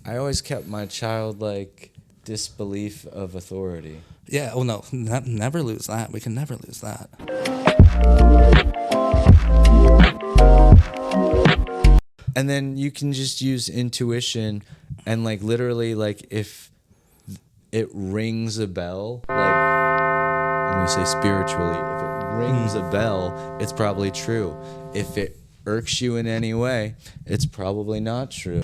I always kept my childlike disbelief of authority. Yeah, well, no, never lose that. We can never lose that. And then you can just use intuition and like literally like if it rings a bell, like I'm going to say spiritually, if it rings a bell, it's probably true. If it irks you in any way, it's probably not true.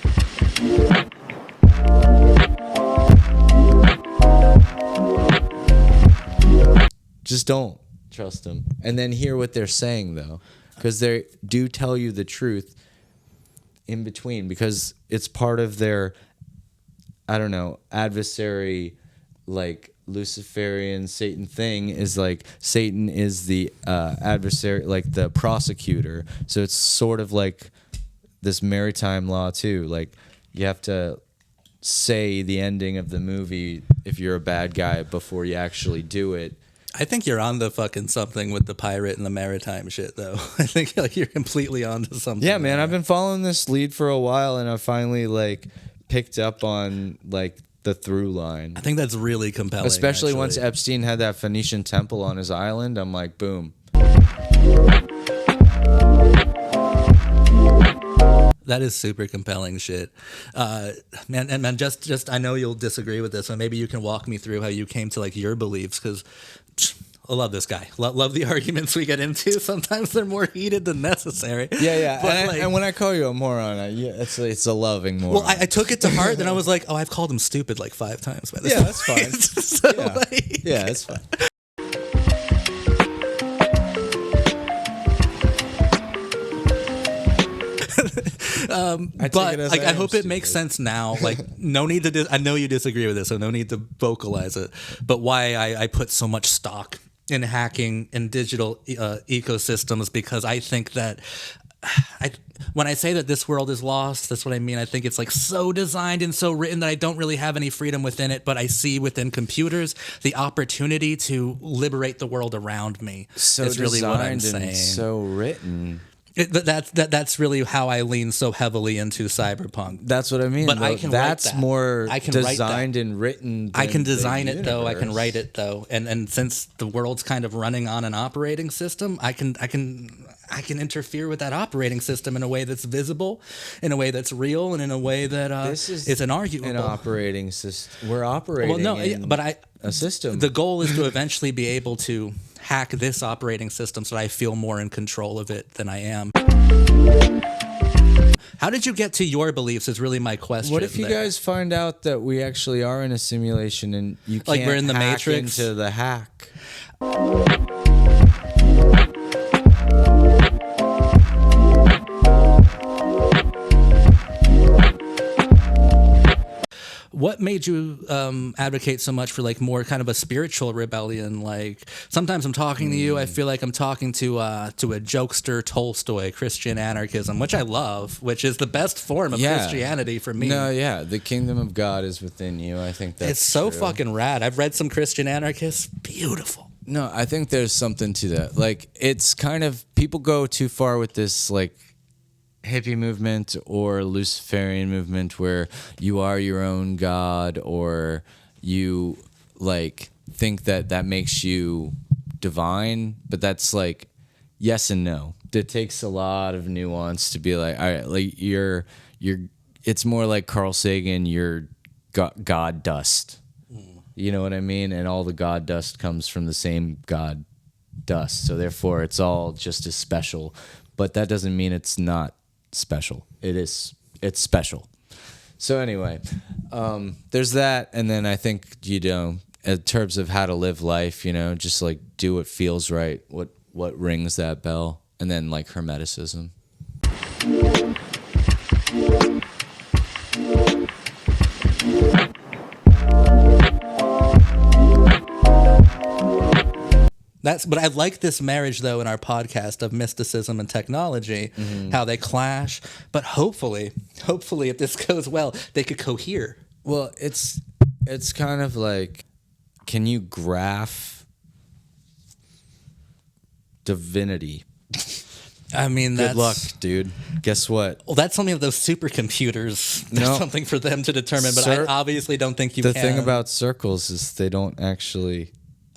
Just don't trust them. And then hear what they're saying, though, because they do tell you the truth in between, because it's part of their, I don't know, adversary, like Luciferian Satan thing is like Satan is the adversary, like the prosecutor. So it's sort of like this maritime law, too. Like you have to say the ending of the movie if you're a bad guy before you actually do it. I think you're on the fucking something with the pirate and the maritime shit, though. I think like you're completely on to something. Yeah, man, I've been following this lead for a while, and I finally like picked up on like the through line. I think that's really compelling. Especially actually. once Epstein had that Phoenician temple on his island, I'm like, boom. That is super compelling shit. Man, just I know you'll disagree with this, so maybe you can walk me through how you came to like your beliefs, because I love this guy. Love the arguments we get into. Sometimes they're more heated than necessary. Yeah. But And when I call you a moron, it's a loving moron. Well, I took it to heart, then I was like, oh, I've called him stupid like 5 times by this Yeah, point. that's fine. So, yeah. like, Yeah, that's fine. but like, I hope it makes sense now. Like, no need to. I know you disagree with this, so no need to vocalize it. But why I put so much stock in hacking and digital ecosystems, because I think that when I say that this world is lost, that's what I mean. I think it's like so designed and so written that I don't really have any freedom within it, but I see within computers the opportunity to liberate the world around me. So is really what I'm designed and saying. so written. That's really how I lean so heavily into cyberpunk. That's what I mean. But though. I can That's write that. more I can write designed that. and written. I can than design the it though. I can universe. write it though. And since the world's kind of running on an operating system, I can interfere with that operating system in a way that's visible, in a way that's real, and in a way that This is is inarguable. An operating system. We're operating. Well, no, but a system. The goal is to eventually be able to hack this operating system so that I feel more in control of it than I am. How did you get to your beliefs is really my question. What if you guys find out that we actually are in a simulation and you can't Like we're in the hack Matrix? into the hack? What made you advocate so much for like more kind of a spiritual rebellion? Like sometimes I'm talking to you, I feel like I'm talking to a jokester Tolstoy, Christian anarchism, which I love, which is the best form of Christianity for me. No, yeah, the kingdom of God is within you. I think that's it's so true. fucking rad. I've read some Christian anarchists, beautiful. No, I think there's something to that. Like it's kind of people go too far with this like hippie movement or Luciferian movement where you are your own god, or you like think that makes you divine, but that's like yes and no. It takes a lot of nuance to be like, all right, like you're it's more like Carl Sagan, you're god dust. You know what I mean? And all the god dust comes from the same god dust. So therefore it's all just as special, but that doesn't mean it's not special. It's special. So anyway, there's that, and then I think in terms of how to live life, just like do what feels right, what rings that bell, and then like Hermeticism. But I like this marriage, though, in our podcast of mysticism and technology, how they clash. But hopefully, if this goes well, they could cohere. Well, it's kind of like, can you graph divinity? I mean, Good luck, dude. Guess what? Well, that's something of those supercomputers. There's No. something for them to determine, but I obviously don't think you The can. thing about circles is they don't actually.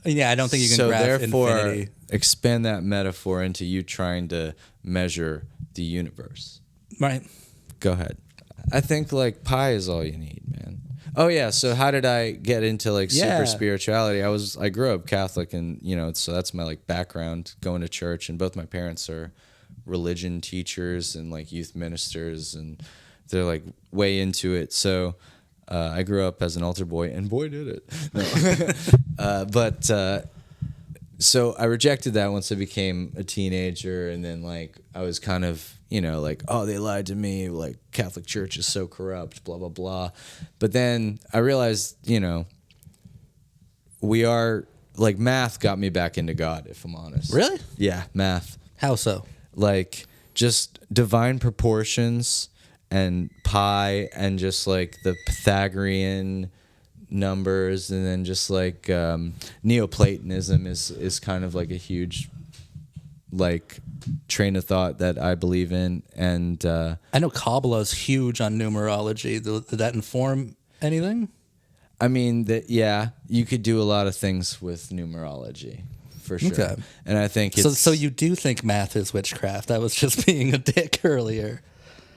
Yeah, I don't think you can So graph therefore, infinity. expand that metaphor into you trying to measure the universe. Right. Go ahead. I think like pi is all you need, man. Oh yeah. So how did I get into like super spirituality? I grew up Catholic, and so that's my like background, going to church, and both my parents are religion teachers and like youth ministers, and they're like way into it. So I grew up as an altar boy, and boy did it. No. So I rejected that once I became a teenager, and then like I was kind of like, oh, they lied to me, like Catholic Church is so corrupt, blah blah blah. But then I realized we are like, math got me back into God, if I'm honest. Really? Yeah, math. How so? Like just divine proportions and pi, and just like the Pythagorean numbers, and then just like Neoplatonism is kind of like a huge like train of thought that I believe in. And I know Kabbalah's huge on numerology. Did that inform anything? I mean that you could do a lot of things with numerology. For sure. Okay. And I think it's... So you do think math is witchcraft? I was just being a dick earlier.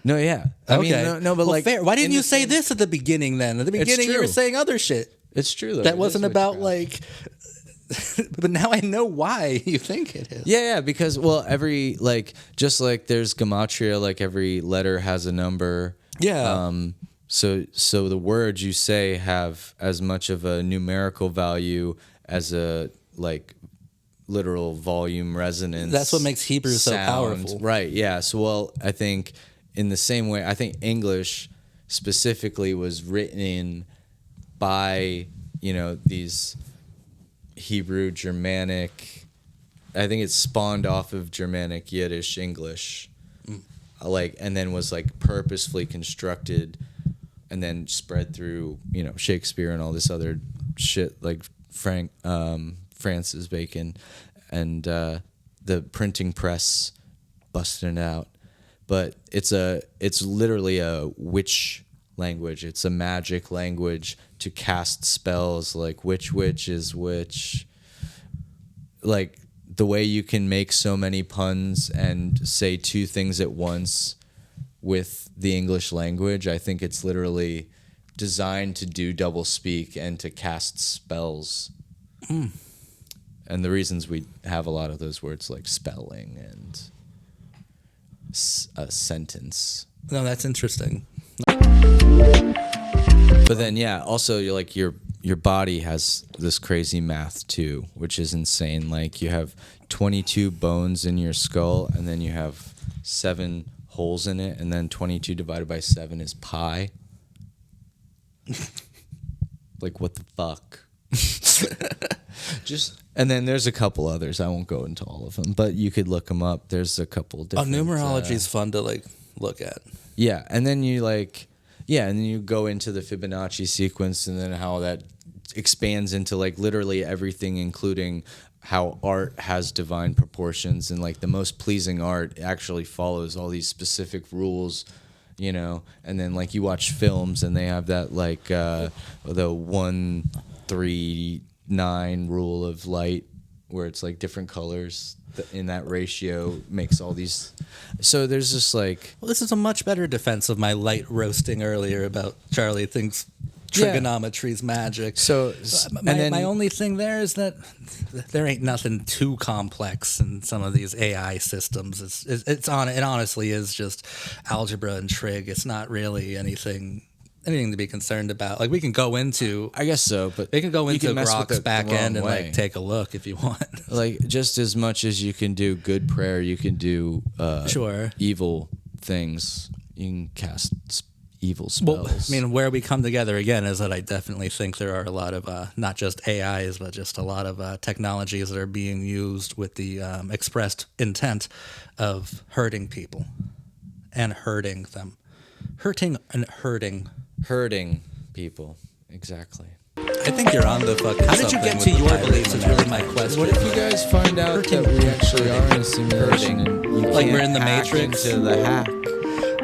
No, yeah. I mean, no, but well, like... fair. Why didn't you say this at the beginning then? At the beginning you were saying other shit. It's true, though. That wasn't about like... But now I know why you think it is. Yeah, because, well, every, like, just like there's gematria, like every letter has a number. Yeah. So the words you say have as much of a numerical value as a, like... literal volume resonance. That's what makes Hebrew so powerful. Right, yeah. So, well, I think in the same way, I think English specifically was written by, these Hebrew, Germanic, I think it's spawned off of Germanic, Yiddish, English, and then was like purposefully constructed and then spread through, Shakespeare and all this other shit, like Francis Bacon, and the printing press busting it out. But it's literally a witch language. It's a magic language to cast spells, like which is which. Like the way you can make so many puns and say two things at once with the English language, I think it's literally designed to do double speak and to cast spells. And the reasons we have a lot of those words like spelling and a sentence. No, that's interesting. But then, also you're like your body has this crazy math too, which is insane. Like you have 22 bones in your skull, and then you have 7 holes in it, and then 22 divided by 7 is pi. Like what the fuck? And then there's a couple others. I won't go into all of them, but you could look them up. There's a couple different... numerology is fun to like look at. Yeah, and then you and then you go into the Fibonacci sequence, and then how that expands into like literally everything, including how art has divine proportions, and like the most pleasing art actually follows all these specific rules. And then like you watch films and they have that like the 1-3-9 rule of light, where it's like different colors in that ratio makes all these. So there's just like, well, this is a much better defense of my light roasting earlier about Charlie thinks trigonometry's magic. So my only thing there is that there ain't nothing too complex in some of these AI systems. It honestly is just algebra and trig. It's not really anything to be concerned about. Like we can go into, I guess so, but we can go into Grok's back end and like take a look if you want. Like just as much as you can do good prayer, you can do evil things. You can cast evil spells. Well, I mean, where we come together again is that I definitely think there are a lot of not just AIs, but just a lot of technologies that are being used with the expressed intent of hurting people and hurting them. Hurting people, exactly. I think you're on the fucking. How did you get to your beliefs? Is really my question. What if you guys find out that we actually are in a simulation and you Like can't we're in the hack Matrix? into the hack?